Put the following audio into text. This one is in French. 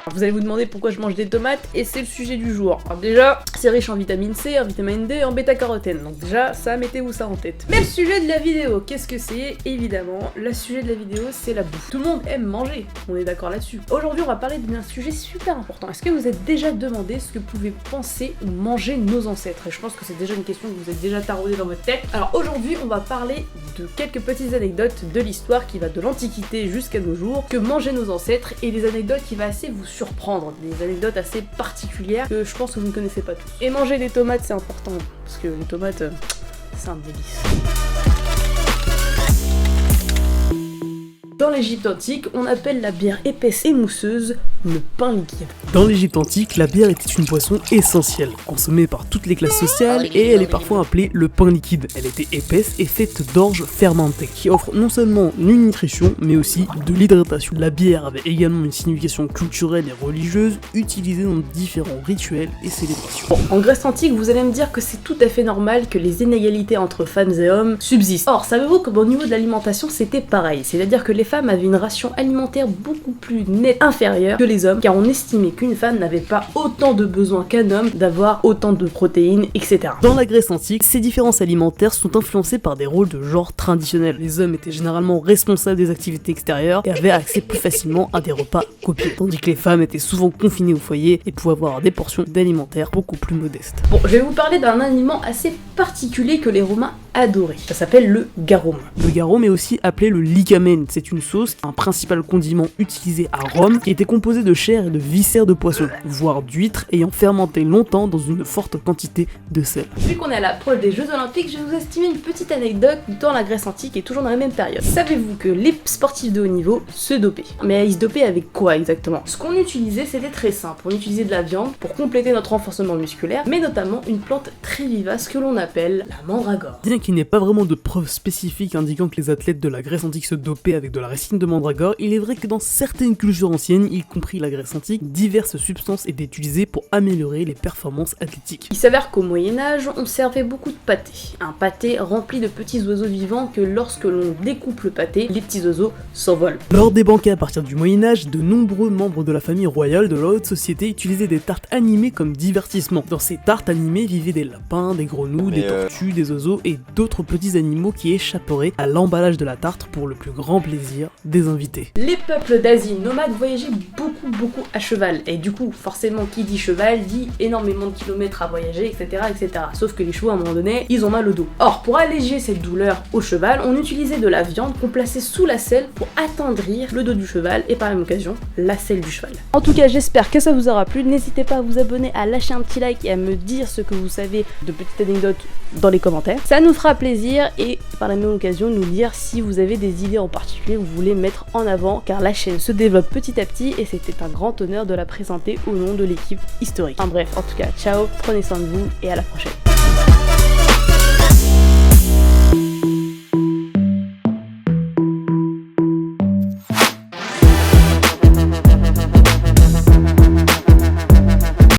Alors, vous allez vous demander pourquoi je mange des tomates, et c'est le sujet du jour. Alors déjà, c'est riche en vitamine C, en vitamine D et en bêta-carotène, donc déjà, ça, mettez-vous ça en tête. Mais le sujet de la vidéo, qu'est-ce que c'est? Évidemment, le sujet de la vidéo, c'est la bouffe. Tout le monde aime manger, on est d'accord là-dessus. Aujourd'hui, on va parler d'un sujet super important. Est-ce que vous êtes déjà demandé ce que pouvaient penser ou manger nos ancêtres? Et je pense que c'est déjà une question que vous êtes déjà taraudé dans votre tête. Alors aujourd'hui, on va parler de quelques petites anecdotes de l'histoire qui va de l'Antiquité jusqu'à nos jours, que mangeaient nos ancêtres, et des anecdotes qui va assez vous surprendre, des anecdotes assez particulières que je pense que vous ne connaissez pas tous. Et manger des tomates, c'est important, parce que les tomates, c'est un délice. Dans l'Égypte antique, on appelle la bière épaisse et mousseuse le pain liquide. Dans l'Égypte antique, la bière était une boisson essentielle, consommée par toutes les classes sociales, et elle est parfois appelée le pain liquide. Elle était épaisse et faite d'orge fermentée, qui offre non seulement une nutrition, mais aussi de l'hydratation. La bière avait également une signification culturelle et religieuse, utilisée dans différents rituels et célébrations. Bon, en Grèce antique, vous allez me dire que c'est tout à fait normal que les inégalités entre femmes et hommes subsistent. Or, savez-vous qu'au niveau de l'alimentation, c'était pareil, c'est-à-dire que les femmes avaient une ration alimentaire beaucoup plus nette inférieure que les hommes, car on estimait qu'une femme n'avait pas autant de besoin qu'un homme d'avoir autant de protéines, etc. Dans la Grèce antique, ces différences alimentaires sont influencées par des rôles de genre traditionnels. Les hommes étaient généralement responsables des activités extérieures et avaient accès plus facilement à des repas copieux, tandis que les femmes étaient souvent confinées au foyer et pouvaient avoir des portions d'alimentaires beaucoup plus modestes. Bon, je vais vous parler d'un aliment assez particulier que les Romains adoraient. Ça s'appelle le garum. Le garum est aussi appelé le licamen. C'est une sauce, un principal condiment utilisé à Rome, qui était composé de chair et de viscères de poisson, voire d'huîtres, ayant fermenté longtemps dans une forte quantité de sel. Vu qu'on est à l'approche des Jeux Olympiques, je vais vous estimer une petite anecdote dans la Grèce antique et toujours dans la même période. Savez-vous que les sportifs de haut niveau se dopaient? Mais ils se dopaient avec quoi exactement? Ce qu'on utilisait, c'était très simple. On utilisait de la viande pour compléter notre renforcement musculaire, mais notamment une plante très vivace que l'on appelle la mandragore. Bien qu'il n'y ait pas vraiment de preuves spécifiques indiquant que les athlètes de la Grèce antique se dopaient avec de la racine de mandragore, il est vrai que dans certaines cultures anciennes, y compris la Grèce antique, diverses substances étaient utilisées pour améliorer les performances athlétiques. Il s'avère qu'au Moyen-Âge, on servait beaucoup de pâté. Un pâté rempli de petits oiseaux vivants que lorsque l'on découpe le pâté, les petits oiseaux s'envolent. Lors des banquets à partir du Moyen-Âge, de nombreux membres de la famille royale de la haute société utilisaient des tartes animées comme divertissement. Dans ces tartes animées vivaient des lapins, des grenouilles, des tortues, des oiseaux et d'autres petits animaux qui échapperaient à l'emballage de la tarte pour le plus grand plaisir des invités. Les peuples d'Asie nomades voyageaient beaucoup à cheval, et du coup, forcément, qui dit cheval dit énormément de kilomètres à voyager, etc. Sauf que les chevaux, à un moment donné, ils ont mal au dos. Or, pour alléger cette douleur au cheval, on utilisait de la viande qu'on plaçait sous la selle pour attendrir le dos du cheval, et par la même occasion, la selle du cheval. En tout cas, j'espère que ça vous aura plu. N'hésitez pas à vous abonner, à lâcher un petit like et à me dire ce que vous savez de petites anecdotes dans les commentaires. Ça nous fera plaisir, et par la même occasion, nous dire si vous avez des idées en particulier que vous voulez mettre en avant, car la chaîne se développe petit à petit et c'était un grand honneur de la présenter au nom de l'équipe historique. Enfin bref, en tout cas, ciao, prenez soin de vous et à la prochaine.